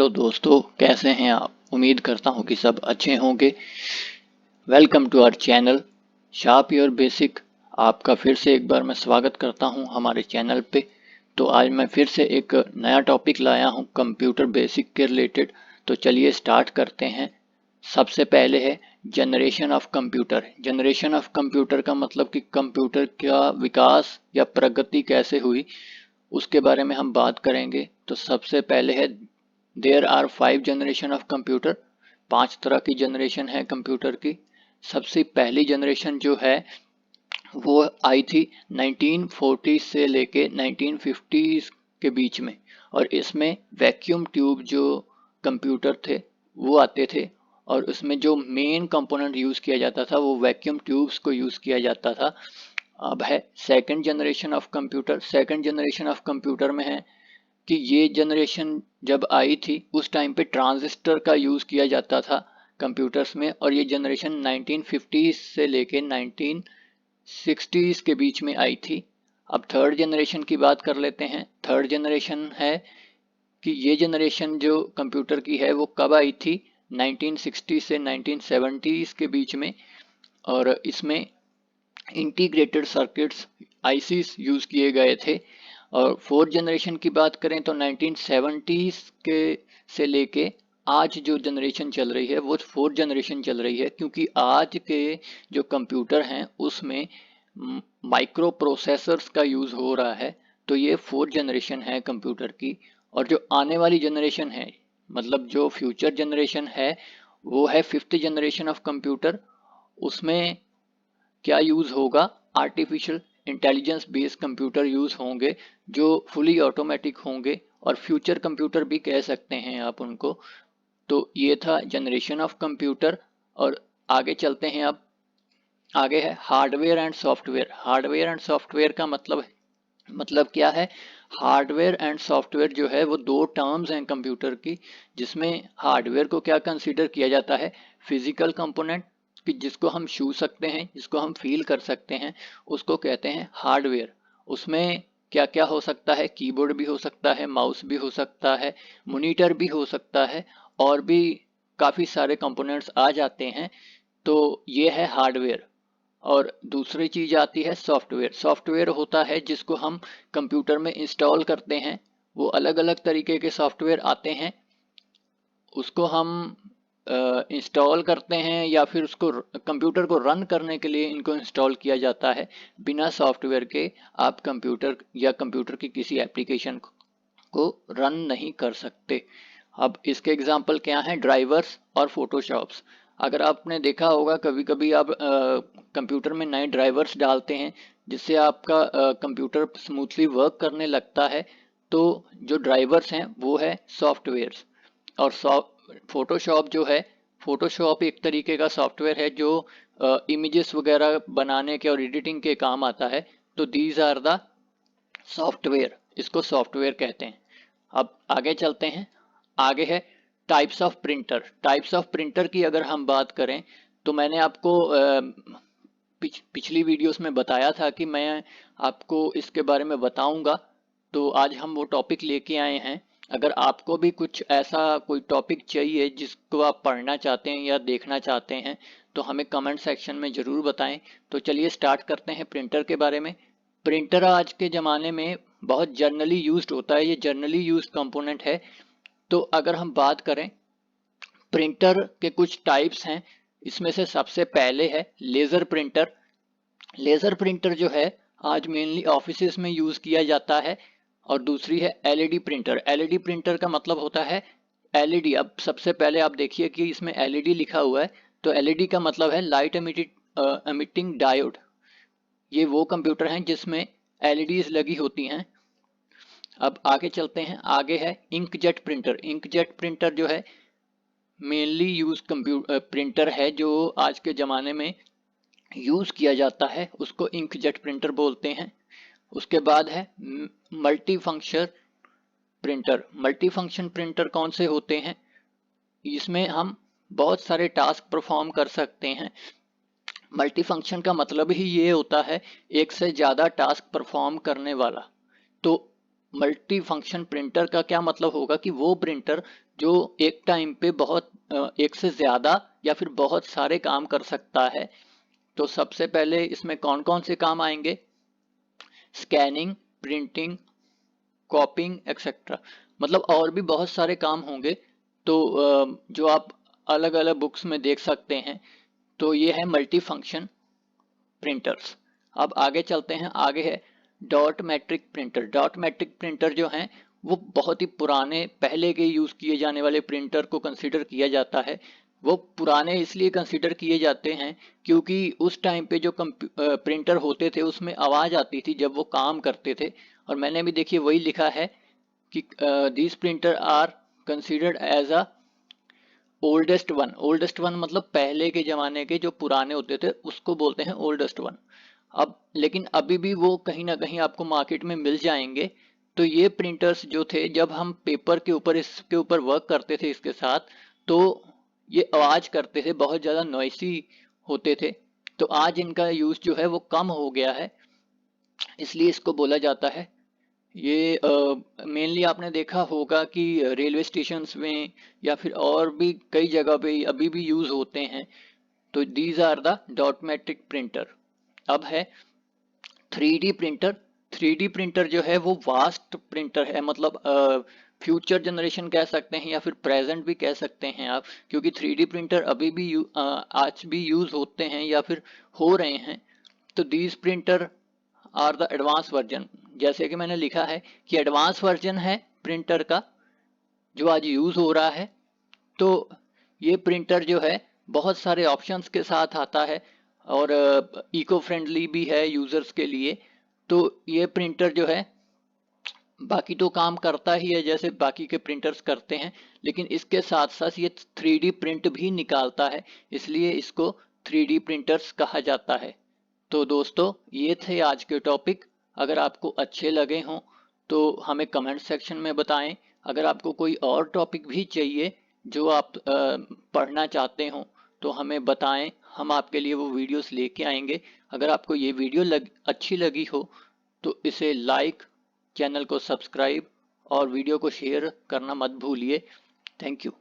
Hello दोस्तों, कैसे हैं आप। उम्मीद करता हूं कि सब अच्छे होंगे। Welcome to our channel sharp your basic. आपका फिर से एक बार मैं स्वागत करता हूं हमारे चैनल पे। तो आज मैं फिर से एक नया टॉपिक लाया हूं कंप्यूटर बेसिक के रिलेटेड। तो चलिए स्टार्ट करते हैं। सबसे पहले है generation of computer. Generation of computer का मतलब कि कंप्यूटर का विकास या प्रगति कैसे हुई, उसके बारे में हम बात करेंगे। तो सबसे पहले है there are 5 generation of computer. 5 तरह की जनरेशन है कंप्यूटर की। सबसे पहली जनरेशन जो है वो आई थी 1940 से लेके 1950 के बीच में। और इसमें वैक्यूम ट्यूब जो कंप्यूटर थे वो आते थे, और उसमें जो मेन कंपोनेंट यूज़ किया जाता था वो वैक्यूम ट्यूब्स को यूज़ किया जाता था। अब है second generation of computer. Second generation of computer में है कि ये जनरेशन जब आई थी उस टाइम पे ट्रांजिस्टर का यूज़ किया जाता था कंप्यूटर्स में, और ये जनरेशन 1950 से लेके 1960s के बीच में आई थी। अब थर्ड जनरेशन की बात कर लेते हैं। थर्ड जनरेशन है कि ये जनरेशन जो कंप्यूटर की है वो कब आई थी, 1960 से 1970s के बीच में। और इसमें इंटीग्रेटेड सर्किट्स आईसीस यूज़ किए गए थे। और फोर्थ जनरेशन की बात करें तो 1970s के से लेके आज जो जनरेशन चल रही है वो फोर्थ जनरेशन चल रही है, क्योंकि आज के जो कंप्यूटर हैं उसमें माइक्रो प्रोसेसर्स का यूज़ हो रहा है। तो ये फोर्थ जनरेशन है कंप्यूटर की। और जो आने वाली जनरेशन है, मतलब जो फ्यूचर जनरेशन है, वो है फिफ्थ जनरेशन ऑफ कंप्यूटर। उसमें क्या यूज़ होगा, artificial intelligence based computer use होंगे जो फुली ऑटोमेटिक होंगे, और फ्यूचर कंप्यूटर भी कह सकते हैं आप उनको। तो ये था जनरेशन ऑफ कंप्यूटर। और आगे चलते हैं। अब आगे है hardware and software. Hardware and software का मतलब क्या है। हार्डवेयर एंड सॉफ्टवेयर जो है वो दो टर्म्स हैं कंप्यूटर की, जिसमें हार्डवेयर को क्या कंसीडर किया जाता है, फिजिकल कंपोनेंट कि जिसको हम छू सकते हैं, जिसको हम फील कर सकते हैं, उसको कहते हैं हार्डवेयर। उसमें क्या क्या हो सकता है, कीबोर्ड भी हो सकता है, माउस भी हो सकता है, मॉनिटर भी हो सकता है, और भी काफ़ी सारे कंपोनेंट्स आ जाते हैं। तो ये है हार्डवेयर। और दूसरी चीज़ आती है सॉफ्टवेयर। सॉफ्टवेयर होता है जिसको हम कंप्यूटर में इंस्टॉल करते हैं। वो अलग अलग तरीके के सॉफ्टवेयर आते हैं, उसको हम इंस्टॉल करते हैं, या फिर उसको कंप्यूटर को रन करने के लिए इनको इंस्टॉल किया जाता है। बिना सॉफ्टवेयर के आप कंप्यूटर या कंप्यूटर की किसी एप्लीकेशन को रन नहीं कर सकते। अब इसके एग्जांपल क्या हैं, ड्राइवर्स और फोटोशॉप्स। अगर आपने देखा होगा कभी कभी आप कंप्यूटर में नए ड्राइवर्स डालते हैं जिससे आपका कंप्यूटर स्मूथली वर्क करने लगता है। तो जो ड्राइवर्स हैं वो है सॉफ्टवेयर्स। और फोटोशॉप जो है, फोटोशॉप एक तरीके का सॉफ्टवेयर है जो इमेजेस वगैरह बनाने के और एडिटिंग के काम आता है। तो दीज आर द सॉफ्टवेयर, इसको सॉफ्टवेयर कहते हैं। अब आगे चलते हैं। आगे है types of printer. Types of printer की अगर हम बात करें तो मैंने आपको पिछली वीडियोस में बताया था कि मैं आपको इसके बारे में बताऊंगा। तो आज हम वो टॉपिक लेके आए हैं। अगर आपको भी कुछ ऐसा कोई टॉपिक चाहिए जिसको आप पढ़ना चाहते हैं या देखना चाहते हैं तो हमें कमेंट सेक्शन में ज़रूर बताएं। तो चलिए स्टार्ट करते हैं प्रिंटर के बारे में। प्रिंटर आज के ज़माने में बहुत जर्नली यूज्ड होता है, ये जर्नली यूज्ड कंपोनेंट है। तो अगर हम बात करें प्रिंटर के कुछ टाइप्स हैं, इसमें से सबसे पहले है लेज़र प्रिंटर। लेज़र प्रिंटर जो है आज मेनली ऑफिसेज में यूज़ किया जाता है। और दूसरी है एलईडी प्रिंटर। एलईडी प्रिंटर का मतलब होता है एलईडी। अब सबसे पहले आप देखिए कि इसमें एलईडी लिखा हुआ है, तो एलईडी का मतलब है लाइट एमिटिंग डायोड। ये वो कंप्यूटर हैं जिसमें एलईडीज लगी होती हैं। अब आगे चलते हैं। आगे है इंकजेट प्रिंटर। इंकजेट प्रिंटर जो है मेनली यूज प्रिंटर है जो आज के ज़माने में यूज़ किया जाता है, उसको इंकजेट प्रिंटर बोलते हैं। उसके बाद है multi function printer. Multi function printer कौन से होते हैं, इसमें हम बहुत सारे टास्क परफॉर्म कर सकते हैं। मल्टी फंक्शन का मतलब ही ये होता है एक से ज़्यादा टास्क परफॉर्म करने वाला। तो मल्टी फंक्शन प्रिंटर का क्या मतलब होगा कि वो प्रिंटर जो एक टाइम पे बहुत एक से ज़्यादा या फिर बहुत सारे काम कर सकता है। तो सबसे पहले इसमें कौन कौन से काम आएंगे? स्कैनिंग, प्रिंटिंग, कॉपिंग एक्सेट्रा, मतलब और भी बहुत सारे काम होंगे। तो जो आप अलग अलग बुक्स में देख सकते हैं। तो ये है मल्टी फंक्शन प्रिंटर्स। अब आगे चलते हैं, आगे है dot matrix printer. Dot matrix printer जो हैं वो बहुत ही पुराने पहले के यूज़ किए जाने वाले प्रिंटर को कंसीडर किया जाता है। वो पुराने इसलिए कंसीडर किए जाते हैं क्योंकि उस टाइम पे जो प्रिंटर होते थे उसमें आवाज़ आती थी जब वो काम करते थे। और मैंने भी देखिए वही लिखा है कि these printer are considered as a oldest one. Oldest one मतलब पहले के ज़माने के जो पुराने होते थे उसको बोलते हैं ओल्डेस्ट वन। अब लेकिन अभी भी वो कहीं ना कहीं आपको मार्केट में मिल जाएंगे। तो ये प्रिंटर्स जो थे, जब हम पेपर के ऊपर इसके ऊपर वर्क करते थे इसके साथ, तो ये आवाज़ करते थे, बहुत ज़्यादा नॉइसी होते थे। तो आज इनका यूज़ जो है वो कम हो गया है, इसलिए इसको बोला जाता है। ये मेनली आपने देखा होगा कि रेलवे स्टेशंस में या फिर और भी कई जगह पे अभी भी यूज़ होते हैं। तो these are the dot matrix printer. अब है 3D प्रिंटर। 3D प्रिंटर जो है वो वास्ट प्रिंटर है, मतलब फ्यूचर जनरेशन कह सकते हैं या फिर प्रेजेंट भी कह सकते हैं आप, क्योंकि 3D प्रिंटर अभी भी आज भी यूज़ होते हैं या फिर हो रहे हैं। तो these printer are the advance version. जैसे कि मैंने लिखा है कि एडवांस वर्जन है प्रिंटर का जो आज यूज़ हो रहा है। तो ये प्रिंटर जो है बहुत सारे ऑप्शंस के साथ आता है और इको फ्रेंडली भी है यूज़र्स के लिए। तो ये प्रिंटर जो है बाकी तो काम करता ही है जैसे बाकी के प्रिंटर्स करते हैं, लेकिन इसके साथ साथ ये 3D प्रिंट भी निकालता है, इसलिए इसको 3D प्रिंटर्स कहा जाता है। तो दोस्तों ये थे आज के टॉपिक। अगर आपको अच्छे लगे हों तो हमें कमेंट सेक्शन में बताएं। अगर आपको कोई और टॉपिक भी चाहिए जो आप पढ़ना चाहते हो तो हमें बताएं, हम आपके लिए वो वीडियोस लेके आएंगे। अगर आपको ये वीडियो अच्छी लगी हो तो इसे लाइक, चैनल को सब्सक्राइब और वीडियो को शेयर करना मत भूलिए। Thank you.